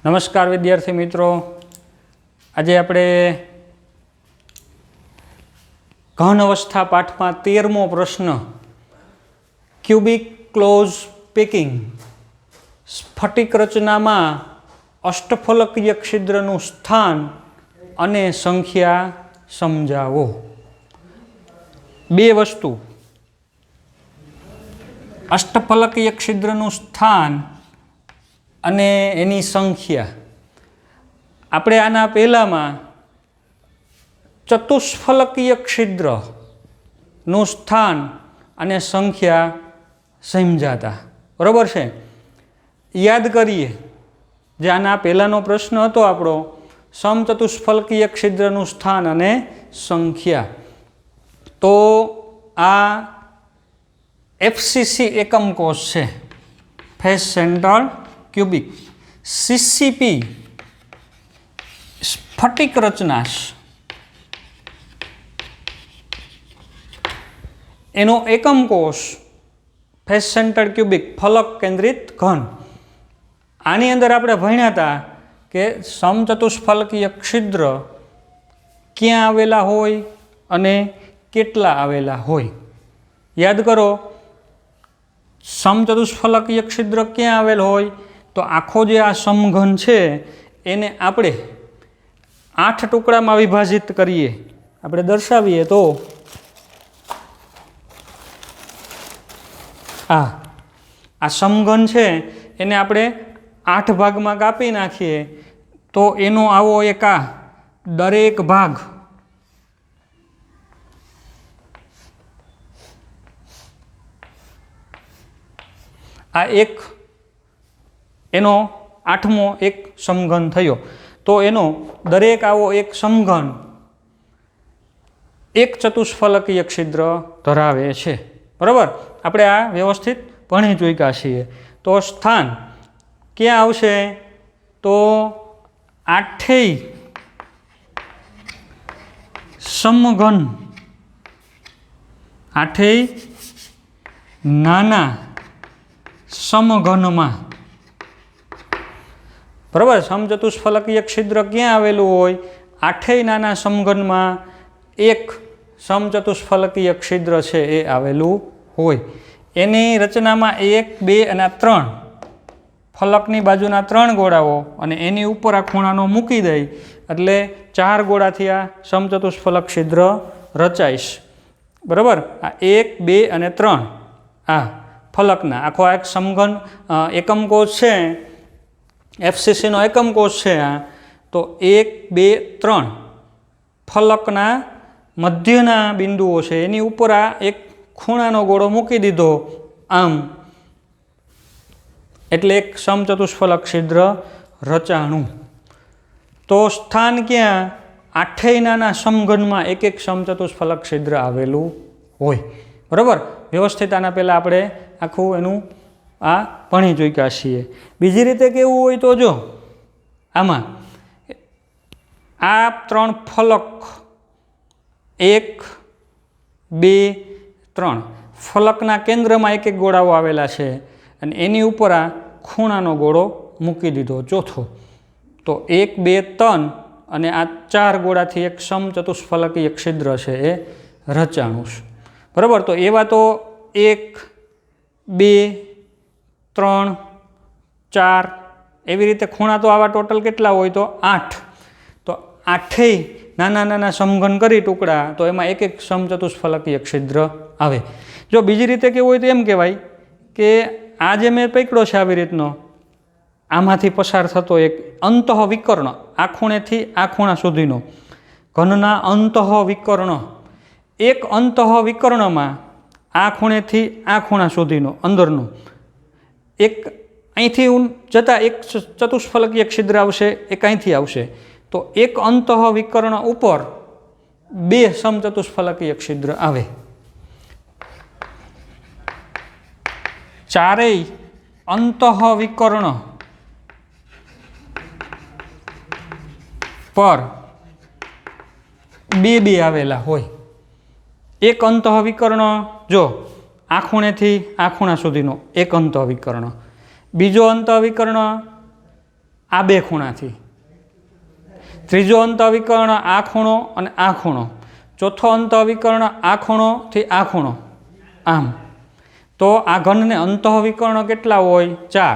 નમસ્કાર વિદ્યાર્થી મિત્રો, આજે આપણે ઘન અવસ્થા પાઠમાં 13મો પ્રશ્ન ક્યુબિક ક્લોઝ પેકિંગ સ્ફટિક રચનામાં અષ્ટફલકીય છિદ્રનું સ્થાન અને સંખ્યા સમજાવો। બે વસ્તુ, અષ્ટફલકીય છિદ્રનું સ્થાન અને એની સંખ્યા। આપણે આના પહેલામાં ચતુષ્ફલકીય છિદ્રનું સ્થાન અને સંખ્યા સમજાતા, બરાબર છે। યાદ કરીએ, જે આના પહેલાંનો પ્રશ્ન હતો આપણો, સમચતુષ્ફલકીય છિદ્રનું સ્થાન અને સંખ્યા। તો આ એફસીસી એકમ કોષ છે, ફેસ સેન્ટર ક્યુબિક, સીસીપી સ્ફટિક રચનાશ, એનો એકમ કોષ ફેસ સેન્ટર ક્યુબિક, ફલક કેન્દ્રિત ઘન। આની અંદર આપણે ભણ્યા હતા કે સમચતુષ્ફલકીય છિદ્ર ક્યાં આવેલા હોય અને કેટલા આવેલા હોય। યાદ કરો, સમચતુષ્ફલકીય છિદ્ર ક્યાં આવેલ હોય? તો આખો જે આ સમઘન છે એને આપણે 8 ટુકડામાં વિભાજિત કરીએ, આપણે દર્શાવીએ તો આ સમઘન છે એને આપણે 8 ભાગમાં કાપી નાખીએ તો એનો આવો એક આ દરેક ભાગ આ એક એનો 8મો એક સમઘન થયો। તો એનો દરેક આવો એક સમઘન એક ચતુષ્ફલકીય છિદ્ર ધરાવે છે, બરાબર। આપણે આ વ્યવસ્થિત ભણી ચૂક્યા છીએ। તો સ્થાન ક્યાં આવશે? તો 8 સમઘન, 8 નાના સમઘનમાં, બરાબર। સમચતુષ્ફલકીય છિદ્ર ક્યાં આવેલું હોય? 8 નાના સમઘનમાં એક સમચતુષ્ફલકીય છિદ્ર છે એ આવેલું હોય। એની રચનામાં 1, 2 અને 3 ફલકની બાજુના 3 ગોળાઓ અને એની ઉપર આ ખૂણાનો મૂકી દઈ એટલે 4 ગોળાથી આ સમચતુષ્ફલક છિદ્ર રચાઈશ, બરાબર। આ 1, 2 અને 3 આ ફલકના આખો એક સમઘન એકમ કોષ છે, એફસીસીનો એકમ કોષ છે આ। તો 1, 2, 3 ફલકના મધ્યના બિંદુઓ છે, એની ઉપર આ એક ખૂણાનો ગોળો મૂકી દીધો આમ, એટલે એક સમચતુષ્ફલક છિદ્ર રચાણું। તો સ્થાન ક્યાં? 8 નાના સમઘનમાં એક એક સમચતુષ્ફલક છિદ્ર આવેલું હોય, બરાબર। વ્યવસ્થિત આના પહેલાં આપણે આખું એનું આ ભણી ચૂક્યા છીએ। બીજી રીતે કેવું હોય તો જો આમાં આ 3 ફલક 1, 2, 3 ફલકના કેન્દ્રમાં એક એક ગોળાઓ આવેલા છે અને એની ઉપર આ ખૂણાનો ગોળો મૂકી દીધો ચોથો। તો 1, 2, 3 અને આ 4 ગોળાથી એક સમચતુષ્ફલકીય છિદ્ર છે એ રચાણું છે, બરાબર। તો એવા તો 1, 2, 3, 4 એવી રીતે ખૂણા તો આવા ટોટલ કેટલા હોય? તો 8। તો 8 નાના નાના સમઘન કરી ટુકડા, તો એમાં એક એક સમચતુષ્ફલકીય છિદ્ર આવે। જો બીજી રીતે કેવું હોય તો એમ કહેવાય કે આ જે મેં પકડ્યો છે આવી રીતનો, આમાંથી પસાર થતો એક અંતઃવિકર્ણ, આ ખૂણેથી આ ખૂણા સુધીનો ઘનના અંતઃવિકર્ણ, એક અંતઃવિકર્ણમાં આ ખૂણેથી આ ખૂણા સુધીનો અંદરનો એક અહીંથી જતાં એક ચતુષ્ફલકીય છિદ્ર આવશે, એક અહીંથી આવશે। તો એક અંતઃવિકર્ણ ઉપર 2 સમચતુષ્ફલકીય છિદ્ર આવે। ચારેય અંતઃવિકર્ણ પર 2 આવેલા હોય। એક અંતઃવિકર્ણ જો આ ખૂણેથી આ ખૂણા સુધીનો એક અંતઃવિકર્ણ, બીજો અંતઃવિકર્ણ आ बे खूणाथी, त्रीजो अंत अविकर्ण आ खूणो अने आ खूणो, चौथो अंत अविकर्ण आ खूणो थी आ खूणो, आम। तो आ घन ने अंत विकर्ण केटला होय? 4।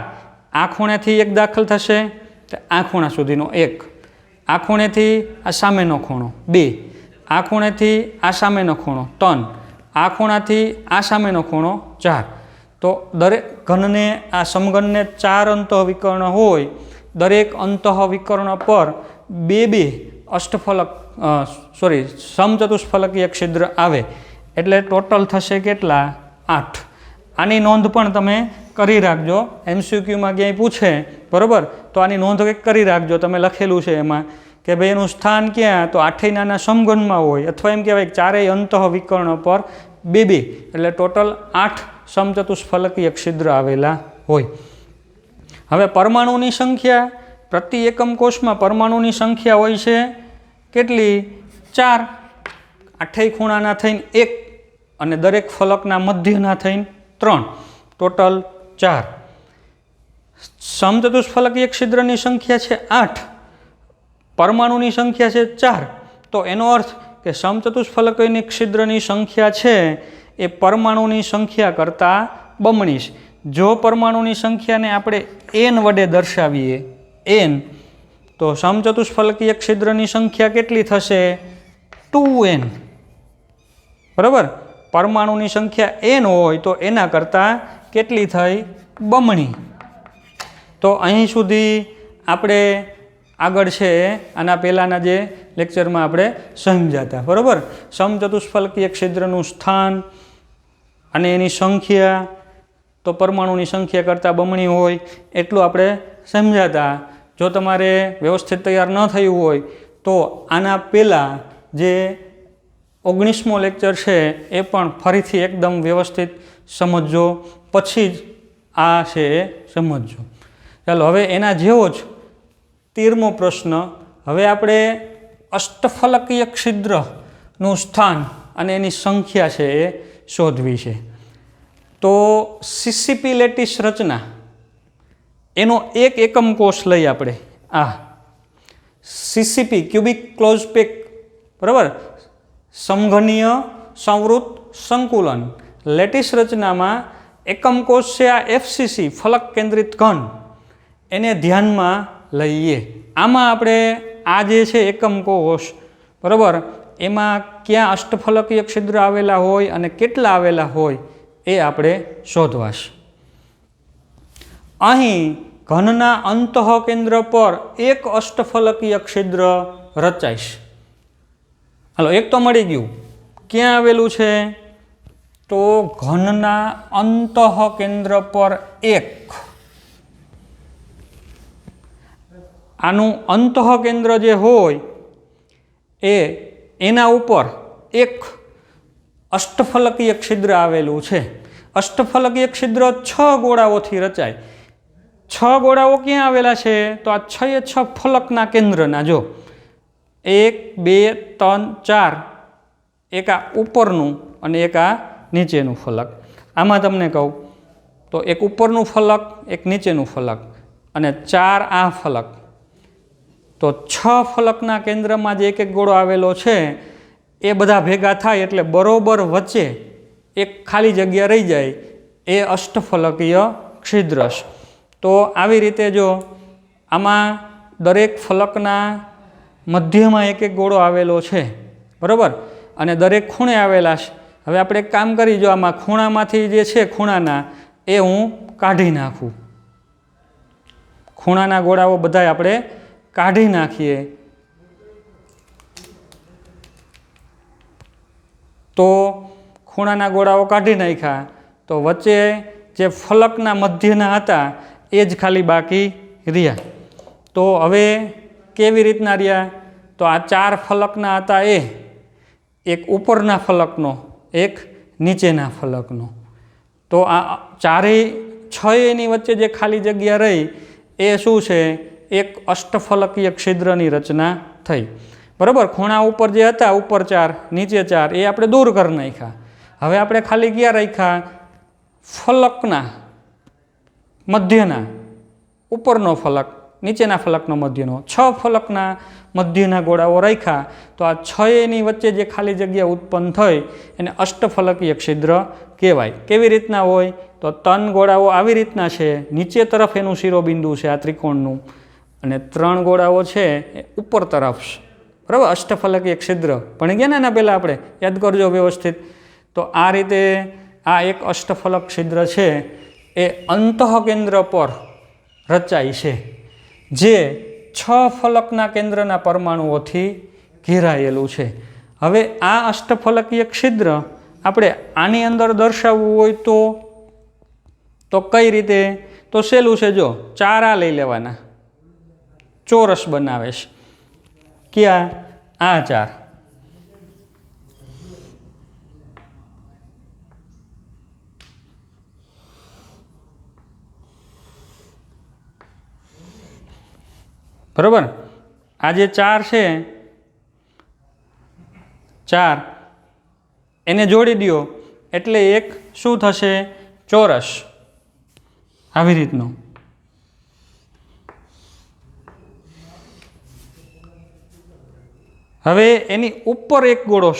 आ खूणेथी 1 दाखल थशे तो आ खूणा सुधीनो 1, आ खूणेथी आ सामेनो खूणो 2, आ खूणेथी आ सामेनो खूणो 3, आ खूणाथी आ सामेनो खूणो 4। तो दरेक घनने आ समघनने 4 अंत विकर्ण होय, दरेक अंत विकर्ण पर 2 अष्टफलक समचतुष्फलकीय छिद्र आवे, एटले टोटल थशे केटला? 8। आनी नोंध पण तमे करी राखजो, एमसीक्यू में क्यांय पूछे बराबर तो आनी नोंध करी राखजो। तमे लखेलू छे एमां के भाई एनुं स्थान क्या? तो 8 नाना समघन में होय, अथवा एम कहेवाय 4 अंत विकर्ण पर 2 एटले टोटल 8 समचतुष्फलकीय छिद्र आवेला होय। हवे परमाणुनी संख्या प्रति एकम कोष में परमाणुनी संख्या होय छे केटली? 4। 8 खूणाना थईने 1 अने दरेक फलकना मध्यना थईने 3, टोटल 4। समचतुष्फलकीय छिद्रनी संख्या है 8, परमाणुनी संख्या है 4। तो एनो अर्थ के समचतुष्फलकीय छिद्रनी संख्या है ए परमाणुनी संख्या करता बमणी छे। जो परमाणुनी संख्या ने आपणे n वडे दर्शावीए n, तो समचतुष्फलकीय छिद्रनी संख्या केटली थशे? 2n, बराबर। परमाणुनी संख्या n होय तो एना करता केटली थई? बमणी। तो अहीं सुधी आपणे आगळ छे आना पहेलाना जे लेक्चर में आपणे समझाता, बराबर। समचतुष्फलकीय छिद्रनुं स्थान अने एनी संख्या तो परमाणुनी संख्या करता बमणी होय एटलुं आपणे समझाता। जो तमारे व्यवस्थित तैयार न थयुं होय तो आना पहेला जे 19मो लेक्चर है ए पण फरीथी एकदम व्यवस्थित समझो, पछी ज आ छे समझो। चलो हवे एना जेवो ज 13मो प्रश्न। हवे आपणे अष्टफलकीय छिद्रनुं स्थान अने एनी संख्या छे ए शोधवी छे। तो सीसीपी लेटिस रचना एनो एक एकम कोष लई आपणे आ सीसीपी क्यूबिक क्लोज पेक, बराबर। समघनीय संवृत संकुलन लेटिस रचना में एकम कोष से आ एफसीसी फलक केंद्रित घन एने ध्यान में लईए। आमां आपणे आ जे छे एकम कोष, बराबर, एमां क्या अष्टफलकीय छिद्र आवेला होय अने केटला आवेला होय ए आपणे शोधवा छे। अहीं घनना अंतः केंद्र पर एक अष्टफलकीय छिद्र रचाय छे। हलो एक तो मળી गયું, क्या आवेलू छे? तो घनना अंतः केंद्र पर एक। आनु अंतः केंद्र जे होय ए एना उपर एक अष्टफलकीय छिद्र आवेलू छे। अष्टफलकीय छिद्र 6 गोळाओथी रचाय। 6 गोळाओ क्यां आवेला छे? तो आ 6 फलकना केंद्રના जो 1 2 3 4, एक आ उपरनु अने एक आ नीचेनु फलक। आमां तमने कहूं तो एक उपरनु फलक, एक नीचेनु फलक अने 4 आ फलक। तो 6 फलकना केंद्रमा जे एक एक गोळो आवेलो छे ए बधा भेगा थाय एटले बरोबर वच्चे एक खाली जग्या रही जाय ए अष्टफलकीय छिद्र छे। तो आवी रीते जो आमां दरेक फलकना मध्यमां एक एक गोळो आवेलो छे, बराबर, अने दरेक खूणे आवेला छे। हवे आपणे एक काम करी, जो आमां खूणामांथी जे छे खूणाना ए हूँ काढी नाखूं। खूणाना गोळाओ बधाय आपणे काढी नाखीए तो खूणाना गोळाओ काढी नाख्या तो वच्चे जे फलकना मध्यना हता ए ज खाली बाकी रह्या। तो हवे केवी रीतना रह्या? तो आ 4 फलकना हता ए एक उपरना फलकनो, एक नीचेना फलकनो। तो आ 6 नी वच्चे जे खाली जग्या रही ए शुं छे? एक अष्टफलकीय छिद्रनी रचना थई, बराबर। खूणा उपर जे हता उपर 4 नीचे 4 ए आपणे दूर कर नाख्या। हवे आपणे खाली क्या राख्या? फलकना मध्यना उपरनो फलक, નીચેના ફલકનો મધ્યનો, 6 ફલકના મધ્યના ગોળાઓ રાખ્યા તો આ 6 વચ્ચે જે ખાલી જગ્યા ઉત્પન્ન થઈ એને અષ્ટફલકીય છિદ્ર કહેવાય. કેવી રીતના હોય તો 3 ગોળાઓ આવી રીતના છે, નીચે તરફ એનું શિરોબિંદુ છે આ ત્રિકોણનું, અને 3 ગોળાઓ છે એ ઉપર તરફ છે. બરાબર, અષ્ટફલકીય છિદ્ર ભણી ગયા ને એના પહેલાં આપણે, યાદ કરજો વ્યવસ્થિત. તો આ રીતે આ એક અષ્ટફલક છિદ્ર છે એ અંતઃકેન્દ્ર પર રચાય છે, જે 6 ફલકના કેન્દ્રના પરમાણુઓથી ઘેરાયેલું છે. હવે આ અષ્ટફલકીય છિદ્ર આપણે આની અંદર દર્શાવવું હોય તો કઈ રીતે? તો સહેલું છે, જો 4 આ લઈ લેવાના, ચોરસ બનાવે છે. ક્યાં? આ 4. બરાબર, આ જે 4 છે, 4 એને જોડી દો એટલે એક શું થશે? ચોરસ. આવી રીતનું. હવે એની ઉપર એક ગોળો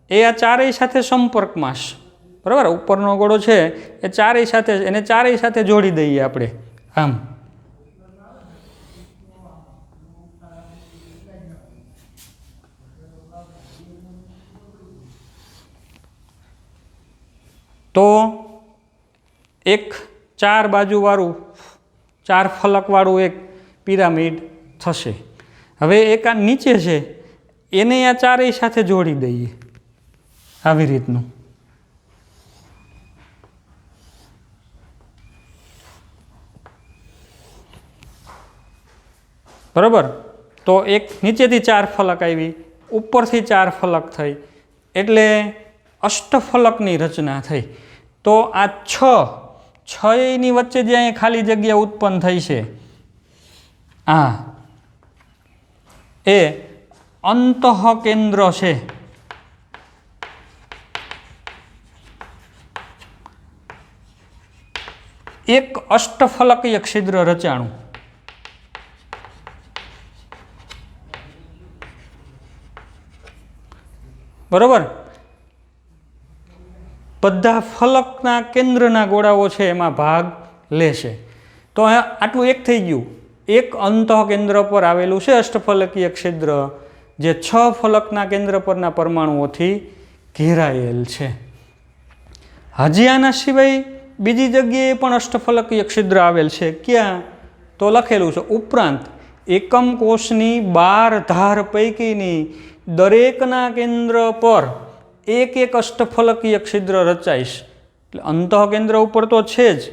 એ આ 4 સાથે સંપર્કમાં છે. બરાબર, ઉપરનો ગોળો છે એ 4 સાથે, એને 4 સાથે જોડી દઈએ આપણે આમ. તો એક 4 બાજુવાળું, 4 ફલકવાળું એક પિરામિડ થશે. હવે એક આ નીચે છે એને આ 4 સાથે જોડી દઈએ આવી રીતનું. બરાબર, તો એક નીચેથી 4 ફલક આવી, ઉપરથી 4 ફલક થઈ, એટલે અષ્ટફલકની રચના થઈ. તો આ 6 વચ્ચે જે અહીંયા ખાલી જગ્યા ઉત્પન્ન થઈ છે એ અંતઃકેન્દ્ર છે. એક અષ્ટફલકીય છિદ્ર રચાણું. બરોબર, બધા ફલકના કેન્દ્રના ગોળાઓ છે એમાં ભાગ લેશે. તો આટલું એક થઈ ગયું. એક અંતઃકેન્દ્ર પર આવેલું છે અષ્ટફલકીય છિદ્ર, જે 6 ફલકના કેન્દ્ર પરના પરમાણુઓથી ઘેરાયેલ છે. હજી આના સિવાય બીજી જગ્યાએ પણ અષ્ટફલકીય છિદ્ર આવેલ છે. ક્યાં? તો લખેલું છે, ઉપરાંત એકમ કોષની 12 ધાર પૈકીની દરેકના કેન્દ્ર પર એક અષ્ટફલકીય છિદ્ર રચાય છે. એટલે અંતઃકેન્દ્ર ઉપર તો છે જ,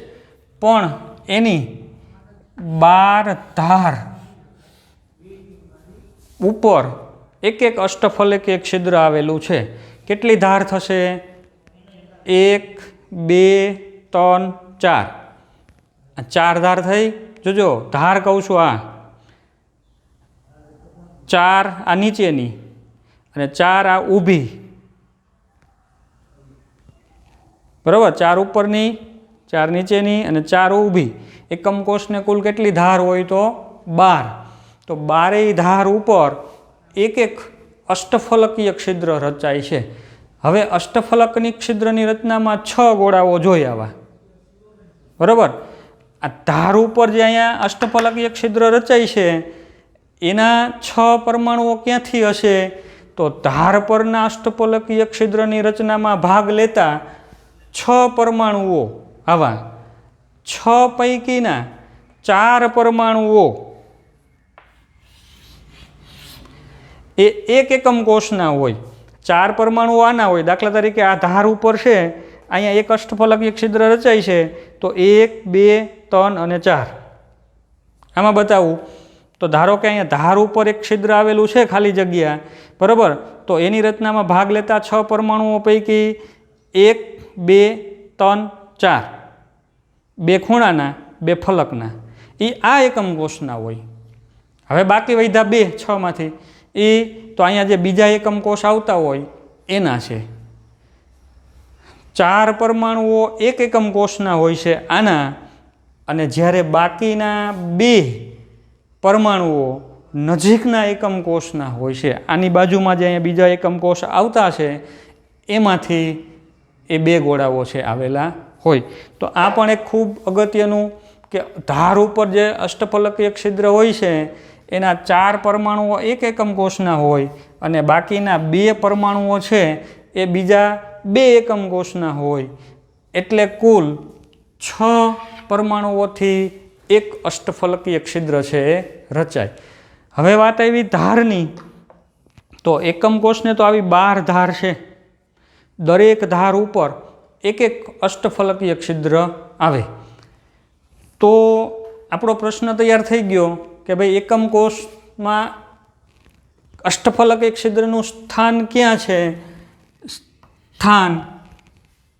પણ એની 12 ધાર ઉપર એક અષ્ટફલકીય છિદ્ર આવેલું છે. કેટલી ધાર થશે? 1, 2, 3, 4. 4 ધાર થઈ. જોજો, ધાર કહું છું, આ 4 આ નીચેની અને 4 આ ઊભી. બરાબર, 4 ઉપરની, 4 નીચેની અને 4 ઊભી. એકમ કોષને કુલ કેટલી ધાર હોય? તો 12. તો 12 ધાર ઉપર એક અષ્ટફલકીય છિદ્ર રચાય છે. હવે અષ્ટફલકની છિદ્રની રચનામાં 6 ગોળાઓ જોઈ આવા. બરાબર, આ ધાર ઉપર જે અહીંયા અષ્ટફલકીય છિદ્ર રચાય છે એના 6 પરમાણુઓ ક્યાંથી હશે? તો ધાર પરના અષ્ટફલકીય છિદ્રની રચનામાં ભાગ લેતા 6 પરમાણુઓ આવા, 6 પૈકીના 4 પરમાણુઓ એ એક એકમ કોષના હોય. 4 પરમાણુઓ આના હોય. દાખલા તરીકે આ ધાર ઉપર છે, અહીંયા એક અષ્ટફલકીય છિદ્ર રચાય છે, તો 1, 2, 3 અને 4. આમાં બતાવું તો ધારો કે અહીંયા ધાર ઉપર એક છિદ્ર આવેલું છે, ખાલી જગ્યા. બરાબર, તો એની રચનામાં ભાગ લેતા 6 પરમાણુઓ પૈકી 1, 2, 3, 4, 2 ખૂણાના, 2 ફલકના, એ આ એકમ કોષના હોય. હવે બાકી વધ્યા 2 6 માંથી, એ તો અહીંયા જે બીજા એકમ કોષ આવતા હોય એના છે. 4 પરમાણુઓ એક એકમ કોષના હોય છે આના, અને જ્યારે બાકીના બે પરમાણુઓ નજીકના એકમ કોષના હોય છે, આની બાજુમાં જે અહીંયા બીજા એકમ કોષ આવતા છે એમાંથી એ બે ગોળાઓ છે આવેલા હોય. તો આ પણ એક ખૂબ અગત્યનું કે ધાર ઉપર જે અષ્ટફલકીય છિદ્ર હોય છે એના 4 પરમાણુઓ એક એકમ કોષના હોય અને બાકીના બે પરમાણુઓ છે એ બીજા બે એકમ કોષના હોય. એટલે કુલ 6 પરમાણુઓથી એક અષ્ટફલકીય છિદ્ર છે એ રચાય. હવે વાત આવી ધારની, તો એકમ કોષને તો આવી 12 ધાર છે. દરેક ધાર ઉપર એક એક અષ્ટફલકીય છિદ્ર આવે. તો આપણો પ્રશ્ન તૈયાર થઈ ગયો કે ભાઈ એકમ કોષમાં અષ્ટફલકીય છિદ્રનું સ્થાન ક્યાં છે? સ્થાન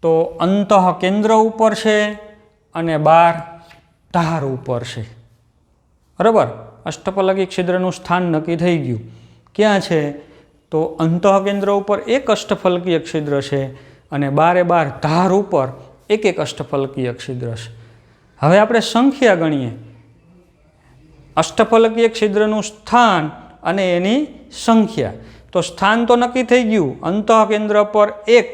તો અંતઃ કેન્દ્ર ઉપર છે અને 12 ધાર ઉપર છે. બરાબર, અષ્ટફલકીય છિદ્રનું સ્થાન નક્કી થઈ ગયું. ક્યાં છે? તો અંતઃ કેન્દ્ર ઉપર એક અષ્ટફલકીય છિદ્ર છે અને 12 ધાર ઉપર એક એક અષ્ટફલકીય છિદ્ર છે. હવે આપણે સંખ્યા ગણીએ. અષ્ટફલકીય છિદ્રનું સ્થાન અને એની સંખ્યા. તો સ્થાન તો નક્કી થઈ ગયું, અંતઃ કેન્દ્ર પર 1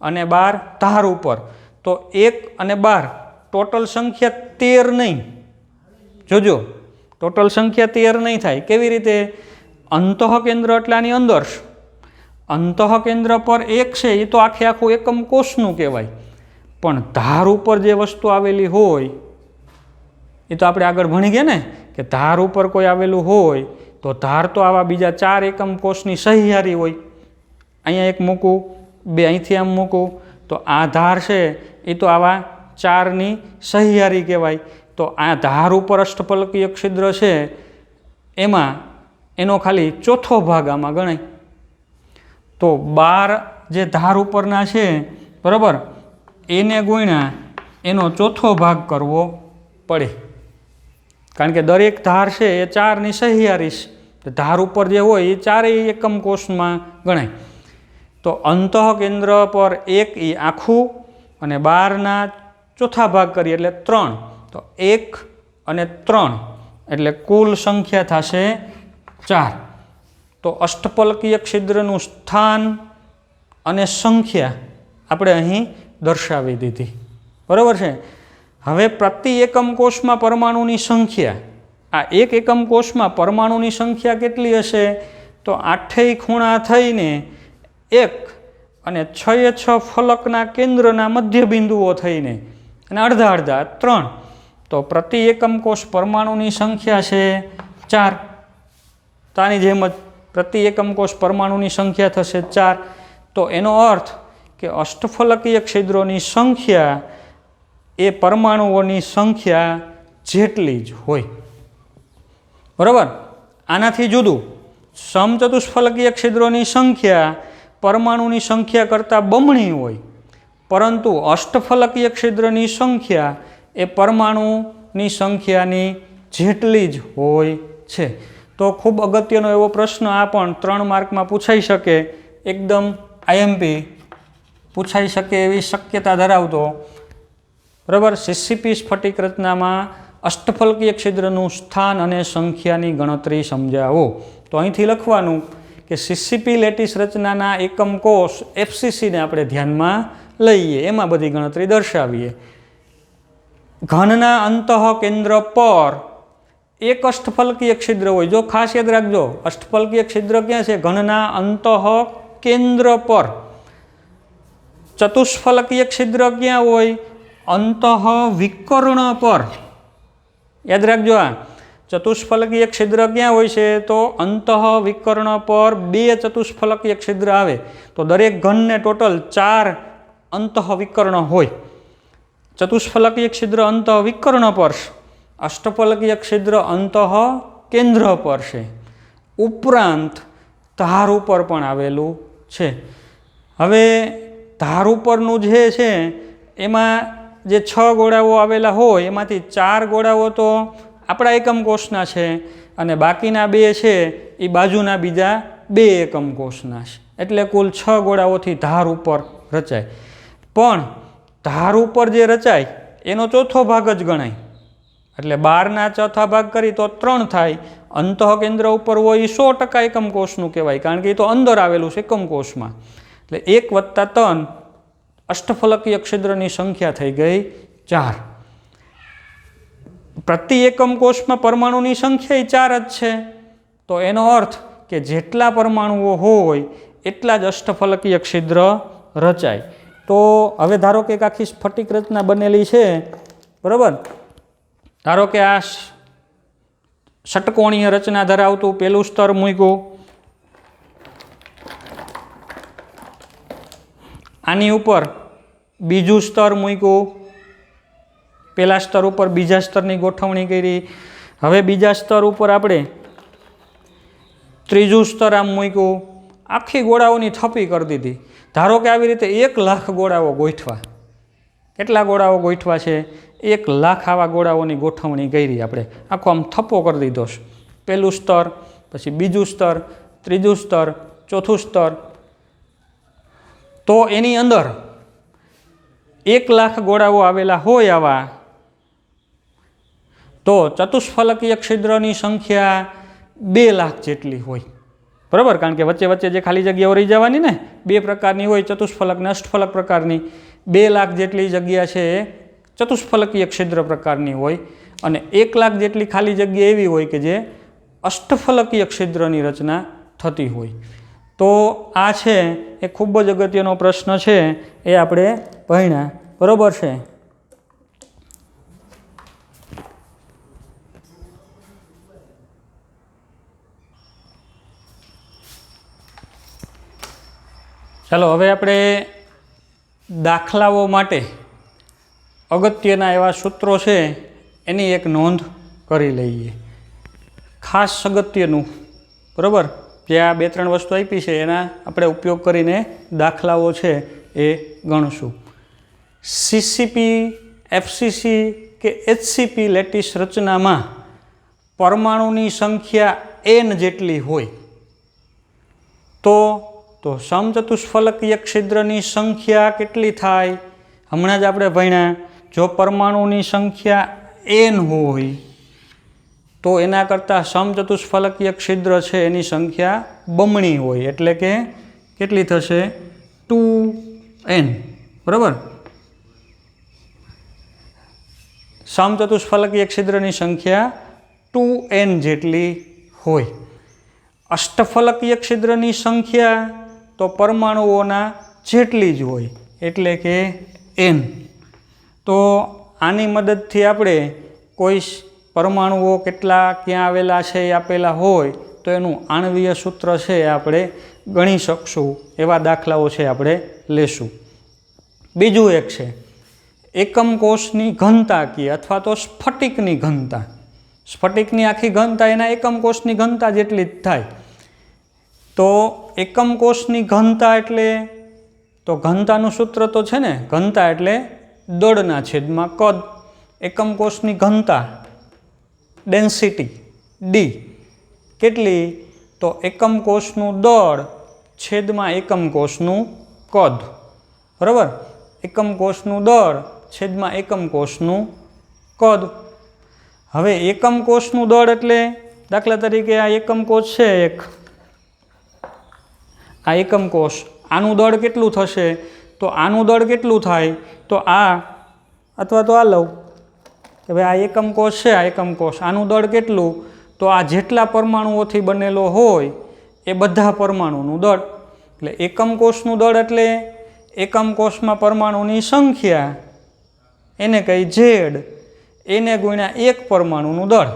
અને 12 ધાર ઉપર. તો 1 અને 12 ટોટલ સંખ્યા 13 નહીં. જોજો, ટોટલ સંખ્યા 13 નહીં થાય. કેવી રીતે? અંતઃ કેન્દ્ર એટલે આની અંદર. અંતઃ કેન્દ્ર પર 1 છે એ તો આખે આખું એકમ કોષનું કહેવાય, પણ ધાર ઉપર જે વસ્તુ આવેલી હોય એ તો આપણે આગળ ભણી ગયા ને કે ધાર ઉપર કોઈ આવેલું હોય તો ધાર તો આવા બીજા 4 એકમ કોષની સહિયારી હોય. અહીંયા એક મૂકું, બે અહીંથી આમ મૂકું, તો આ ધાર છે એ તો આવા 4ની સહિયારી કહેવાય. તો આ ધાર ઉપર અષ્ટફલકીય છિદ્ર છે એમાં એનો ખાલી ચોથો ભાગ આમાં ગણાય. તો 12 જે ધાર ઉપરના છે, બરાબર, એને ગુણ્યા એનો ચોથો ભાગ કરવો પડે. કારણ કે દરેક ધાર છે એ 4ની સહિયારી છે. ધાર ઉપર જે હોય એ 4 એકમ કોષમાં ગણાય. તો અંતઃ કેન્દ્ર પર 1 એ આખું અને 12ના ચોથા ભાગ કરીએ એટલે 3. તો 1 અને 3 એટલે કુલ સંખ્યા થશે 4. તો અષ્ટફલકીય છિદ્રનું સ્થાન અને સંખ્યા આપણે અહીં દર્શાવી દીધી. બરાબર છે. હવે પ્રતિ એકમ કોષમાં પરમાણુની સંખ્યા, આ એક એકમ કોષમાં પરમાણુની સંખ્યા કેટલી હશે? તો 8 ખૂણા થઈને 1 અને 6 ફલકના કેન્દ્રના મધ્ય બિંદુઓ થઈને અને અડધા અડધા 3. તો પ્રતિ એકમ કોષ પરમાણુની સંખ્યા છે 4. તો આની જેમ જ પ્રતિ એકમ કોષ પરમાણુની સંખ્યા થશે 4. તો એનો અર્થ કે અષ્ટફલકીય છિદ્રોની સંખ્યા એ પરમાણુઓની સંખ્યા જેટલી જ હોય. બરાબર. આનાથી જુદું સમચતુષ્ફલકીય છિદ્રોની સંખ્યા પરમાણુની સંખ્યા કરતાં બમણી હોય, પરંતુ અષ્ટફલકીય છિદ્રની સંખ્યા એ પરમાણુની સંખ્યાની જેટલી જ હોય છે. તો ખૂબ અગત્યનો એવો પ્રશ્ન આ પણ 3 માર્કમાં પૂછાઈ શકે, એકદમ આઈએમપી પૂછાઈ શકે એવી શક્યતા ધરાવતો. બરાબર. સીસીપી સ્ફટિક રચનામાં અષ્ટફલકીય છિદ્રનું સ્થાન અને સંખ્યાની ગણતરી સમજાવો. તો અહીંથી લખવાનું કે સીસીપી લેટિસ રચનાના એકમ કોષ એફસીસીને આપણે ધ્યાનમાં લઈએ, એમાં બધી ગણતરી દર્શાવીએ. ઘનના અંતઃ કેન્દ્ર પર એક અષ્ટફલકીય છિદ્ર હોય. જો ખાસ યાદ રાખજો, અષ્ટફલકીય છિદ્ર ક્યાં છે? ઘનના અંતઃ કેન્દ્ર પર. ચતુષ્ફલકીય છિદ્ર ક્યાં હોય? અંતઃ વિકર્ણ પર. યાદ રાખજો, આ ચતુષ્ફલકીય છિદ્ર ક્યાં હોય છે? તો અંતઃ વિકર્ણ પર 2 ચતુષ્ફલકીય છિદ્ર આવે. તો દરેક ઘનને ટોટલ 4 અંતઃ વિકર્ણ હોય. ચતુષ્ફલકીય છિદ્ર અંતઃ વિકર્ણ પર, અષ્ટફલકીય છિદ્ર અંતઃ કેન્દ્ર પર છે. ઉપરાંત ધાર ઉપર પણ આવેલું છે. હવે ધાર ઉપરનું જે છે એમાં જે 6 ગોળાઓ આવેલા હોય એમાંથી 4 ગોળાઓ તો આપણા એકમ કોષના છે અને બાકીના 2 છે એ બાજુના બીજા 2 એકમ કોષના છે. એટલે કુલ 6 ગોળાઓથી ધાર ઉપર રચાય. પણ ધાર ઉપર જે રચાય એનો ચોથો ભાગ જ ગણાય. એટલે 12ના ચોથા ભાગ કરી તો 3 થાય। અંતઃકેન્દ્ર ઉપર હોય એ 100% એકમ કોષનું કહેવાય, કારણ કે એ તો અંદર આવેલું છે એકમ કોષમાં। એટલે 1 + 3 અષ્ટફલકીય છિદ્રની સંખ્યા થઈ ગઈ 4। પ્રતિ એકમ કોષમાં પરમાણુની સંખ્યા 4 જ છે, તો એનો અર્થ કે જેટલા પરમાણુઓ હોય એટલા જ અષ્ટફલકીય છિદ્ર રચાય। તો હવે ધારો કે એક આખી સ્ફટિક રચના બનેલી છે, બરાબર। ધારો કે આ ષટકોણીય રચના ધરાવતું પહેલું સ્તર મૂક્યું, આની ઉપર બીજું સ્તર મૂક્યું, પહેલા સ્તર ઉપર બીજા સ્તરની ગોઠવણી કરી। હવે બીજા સ્તર ઉપર આપણે ત્રીજું સ્તર આમ મૂક્યું, આખી ગોળાઓની થપ્પી કરી દીધી। ધારો કે આવી રીતે 1,00,000 ગોળાઓ ગોઠવા। કેટલા ગોળાઓ ગોઠવા છે? 1,00,000 આવા ગોળાઓની ગોઠવણી કરી આપણે, આખો આમ થપ્પો કરી દીધો છે। પહેલું સ્તર, પછી બીજું સ્તર, ત્રીજું સ્તર, ચોથું સ્તર। તો એની અંદર 1,00,000 ગોળાઓ આવેલા હોય આવા, તો ચતુષ્ફલકીય છિદ્રની સંખ્યા 2,00,000 જેટલી હોય, બરાબર। કારણ કે વચ્ચે વચ્ચે જે ખાલી જગ્યાઓ રહી જવાની ને, 2 પ્રકારની હોય, ચતુષ્ફલક ને અષ્ટફલક પ્રકારની। 2,00,000 જેટલી જગ્યા છે એ ચતુષ્ફલકીય છિદ્ર પ્રકારની હોય, અને 1,00,000 જેટલી ખાલી જગ્યા એવી હોય કે જે અષ્ટફલકીય છિદ્રની રચના થતી હોય। તો આ છે એ ખૂબ જ અગત્યનો પ્રશ્ન છે, એ આપણે ભણ્યા, બરાબર છે। ચાલો હવે આપણે દાખલાઓ માટે અગત્યના એવા સૂત્રો છે એની એક નોંધ કરી લઈએ, ખાસ અગત્યનું, બરાબર। જે આ 2-3 વસ્તુ આપી છે એના આપણે ઉપયોગ કરીને દાખલાઓ છે એ ગણશું। સીસીપી, એફસીસી કે એચસીપી લેટિસ રચનામાં પરમાણુની સંખ્યા n જેટલી હોય તો સમચતુષ્ફલકીય છિદ્રની સંખ્યા કેટલી થાય? હમણાં જ આપણે ભણ્યા, જો પરમાણુની સંખ્યા n હોય તો એના કરતાં સમચતુષ્ફલકીય છિદ્ર છે એની સંખ્યા બમણી હોય, એટલે કે કેટલી થશે? 2n, બરાબર। સમચતુષ્ફલકીય છિદ્રની સંખ્યા 2n જેટલી હોય। અષ્ટફલકીય છિદ્રની સંખ્યા તો પરમાણુઓના જેટલી જ હોય, એટલે કે n। તો આની મદદથી આપણે કોઈ પરમાણુઓ કેટલા ક્યાં આવેલા છે એ આપેલા હોય તો એનું આણ્વીય સૂત્ર છે એ આપણે ગણી શકશું, એવા દાખલાઓ છે આપણે લેશું। બીજું એક છે એકમ કોષની ઘનતા કીએ, અથવા તો સ્ફટિકની ઘનતા। સ્ફટિકની આખી ઘનતા એના એકમ કોષની ઘનતા જેટલી જ થાય। તો એકમ કોષની ઘનતા એટલે, તો ઘનતાનું સૂત્ર તો છે ને, ઘનતા એટલે દળના છેદમાં કદ। એકમ કોષની ઘનતા ડેન્સિટી D કેટલી? તો એકમ કોષનું દળ છેદમાં એકમ કોષનું કદ, બરાબર। એકમ કોષનું દળ છેદમાં એકમ કોષનું કદ। હવે એકમ કોષનું દળ એટલે, દાખલા તરીકે આ એકમ કોષ છે એક, આ એકમ કોષ, આનું દળ કેટલું થશે? તો આનું દળ કેટલું થાય? તો આ, અથવા તો આ લઉં કે ભાઈ આ એકમ કોષ છે, આ એકમ કોષ, આનું દળ કેટલું? તો આ જેટલા પરમાણુઓથી બનેલો હોય એ બધા પરમાણુનું દળ। એટલે એકમ કોષનું દળ એટલે એકમ કોષમાં પરમાણુની સંખ્યા, એને કહી Z, એને ગુણ્યા એક પરમાણુનું દળ।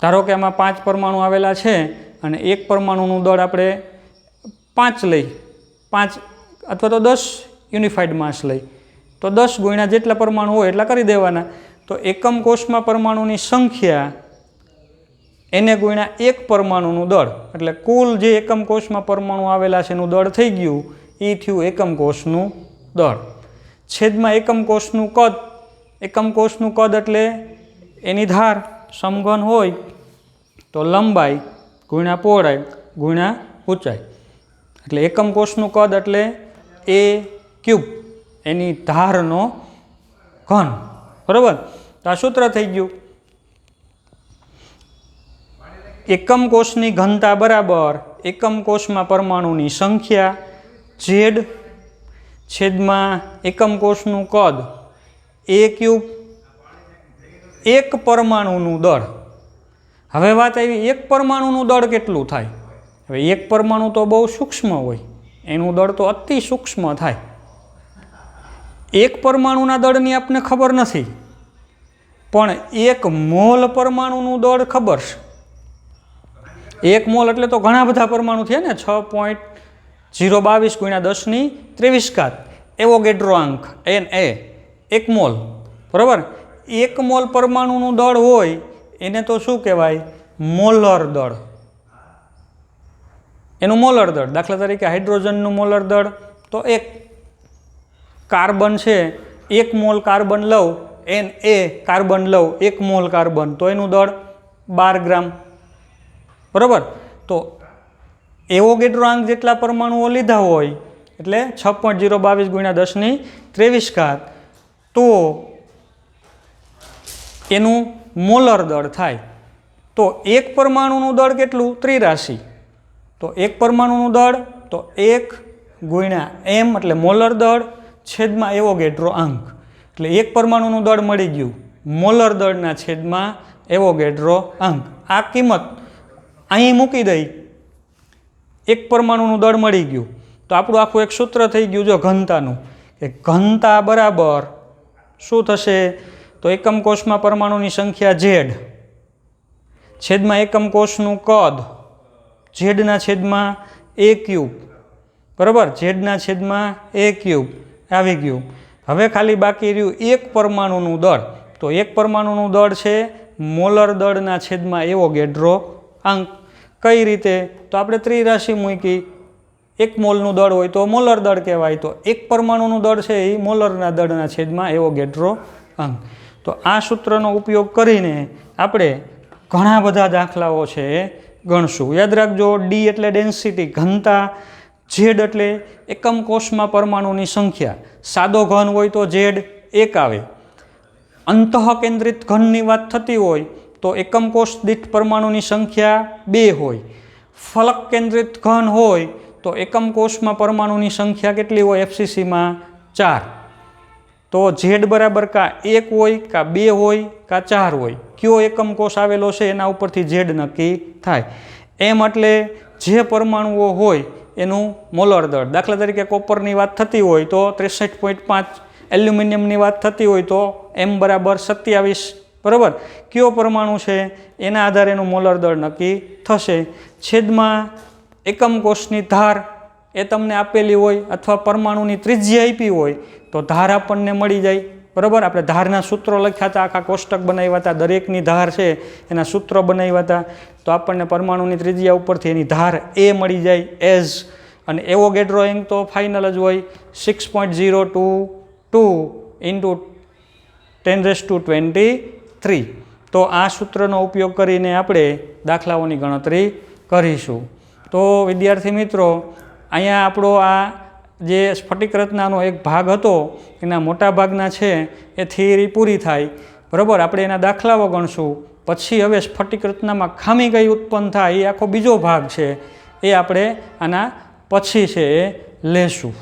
ધારો કે આમાં 5 પરમાણુ આવેલા છે અને એક પરમાણુનું દળ આપણે 5 લઈ, 5 અથવા તો 10 યુનિફાઈડ માસ લઈ, તો 10 ગુણ્યા જેટલા પરમાણુ હોય એટલા કરી દેવાના। તો એકમ કોષમાં પરમાણુની સંખ્યા એને ગુણ્યા એક પરમાણુનું દળ, એટલે કુલ જે એકમ કોષમાં પરમાણુ આવેલા છે એનું દળ થઈ ગયું, એ થયું એકમ કોષનું દળ, છેદમાં એકમ કોષનું કદ। એકમ કોષનું કદ એટલે એની ધાર સમઘન હોય તો લંબાઈ ગુણ્યા પહોળાઈ ગુણ્યા ઊંચાઈ, એટલે એકમ કોષનું કદ એટલે A ક્યુબ, એની ધારનો ઘન, બરાબર। તો આ સૂત્ર થઈ ગયું, એકમ કોષની ઘનતા બરાબર એકમ કોષમાં પરમાણુની સંખ્યા ઝેડ છેદમાં એકમ કોષનું કદ એ ક્યુબ એક પરમાણુનું દળ. હવે વાત આવી એક પરમાણુનું દળ કેટલું થાય. હવે એક પરમાણુ તો બહુ સૂક્ષ્મ હોય, એનું દળ તો અતિ સૂક્ષ્મ થાય. એક પરમાણુના દળની આપણને ખબર નથી, પણ એક મોલ પરમાણુનું દળ ખબર છે. એક મોલ એટલે તો ઘણા બધા પરમાણુ થયા ને, 6.022 × 10⁻23 એવોગેડ્રો અંક Na એક મોલ, બરાબર. એક મોલ પરમાણુનું દળ હોય એને તો શું કહેવાય, મોલર દળ. એનું મોલર દળ, દાખલા તરીકે હાઇડ્રોજનનું મોલર દળ તો એક. કાર્બન છે, એક મોલ કાર્બન લઉં, Na કાર્બન લઉં, એક મોલ કાર્બન, તો એનું દળ 12 ગ્રામ, બરાબર. તો એવોગેડ્રો અંક જેટલા પરમાણુઓ લીધા હોય એટલે 6.022 × 10⁻23 તો એનું મોલર દળ થાય. તો એક પરમાણુનું દળ કેટલું, 83. તો એક પરમાણુનું દળ તો 1 × m એટલે મોલર દળ છેદમાં એવોગેડ્રો અંક. એટલે એક પરમાણુનું દળ મળી ગયું મોલર દળના છેદમાં એવોગેડ્રો અંક. આ કિંમત અહીં મૂકી દઈ, એક પરમાણુનું દળ મળી ગયું તો આપણું આખું એક સૂત્ર થઈ ગયું જો ઘનતાનું, કે ઘનતા બરાબર શું થશે, તો એકમ કોષમાં પરમાણુની સંખ્યા ઝેડ છેદમાં એકમ કોષનું કદ ઝેડના છેદમાં એ ક્યુબ, બરાબર. ઝેડના છેદમાં એ ક્યુબ આવી ગયું. હવે ખાલી બાકી રહ્યું એક પરમાણુનું દળ. તો એક પરમાણુનું દળ છે મોલર દળના છેદમાં એવોગેડ્રો અંક. કઈ રીતે, તો આપણે ત્રિરાશિ મૂકી, એક મોલનું દળ હોય તો મોલર દળ કહેવાય, તો એક પરમાણુનું દળ છે એ મોલરના દળના છેદમાં એવોગેડ્રો અંક. તો આ સૂત્રનો ઉપયોગ કરીને આપણે ઘણા બધા દાખલાઓ છે એ ગણશું. યાદ રાખજો, ડી એટલે ડેન્સિટી ઘનતા, ઝેડ એટલે એકમ કોષમાં પરમાણુની સંખ્યા. સાદો ઘન હોય તો ઝેડ 1 આવે. અંતઃકેન્દ્રિત ઘનની વાત થતી હોય તો એકમ કોષ દીઠ પરમાણુની સંખ્યા 2 હોય. ફલક કેન્દ્રિત ઘન હોય તો એકમ કોષમાં પરમાણુની સંખ્યા કેટલી હોય, FCCમાં 4. તો ઝેડ બરાબર કાં 1 હોય, કાં 2 હોય, કાં 4 હોય. કયો એકમ કોષ આવેલો છે એના ઉપરથી ઝેડ નક્કી થાય. એમ એટલે જે પરમાણુઓ હોય એનું મોલર દળ. દાખલા તરીકે કોપરની વાત થતી હોય તો 63.5, એલ્યુમિનિયમની વાત થતી હોય તો m બરાબર 27, બરાબર. કયો પરમાણુ છે એના આધારે એનું મોલર દળ નક્કી થશે. છેદમાં એકમ કોષની ધાર એ તમને આપેલી હોય અથવા પરમાણુની ત્રિજ્યા આપી હોય તો ધાર આપણને મળી જાય, બરાબર. આપણે ધારના સૂત્રો લખ્યા હતા, આખા કોષ્ટક બનાવ્યા હતા, દરેકની ધાર છે એના સૂત્રો બનાવ્યા હતા. તો આપણને પરમાણુની ત્રિજ્યા ઉપરથી એની ધાર એ મળી જાય એઝ. અને એવોગેડ્રો અંક તો ફાઇનલ જ હોય 6.022 × 10⁻23. તો આ સૂત્રનો ઉપયોગ કરીને આપણે દાખલાઓની ગણતરી કરીશું. તો વિદ્યાર્થી મિત્રો, અહીંયા આપણો આ જે સ્ફટિક રચનાનો એક ભાગ હતો એના મોટા ભાગના છે એ થિયરી પૂરી થાય, બરાબર. આપણે એના દાખલાઓ ગણશું. પછી હવે સ્ફટિક રચનામાં ખામી કઈ ઉત્પન્ન થાય એ આખો બીજો ભાગ છે, એ આપણે આના પછી છે એ લેશું.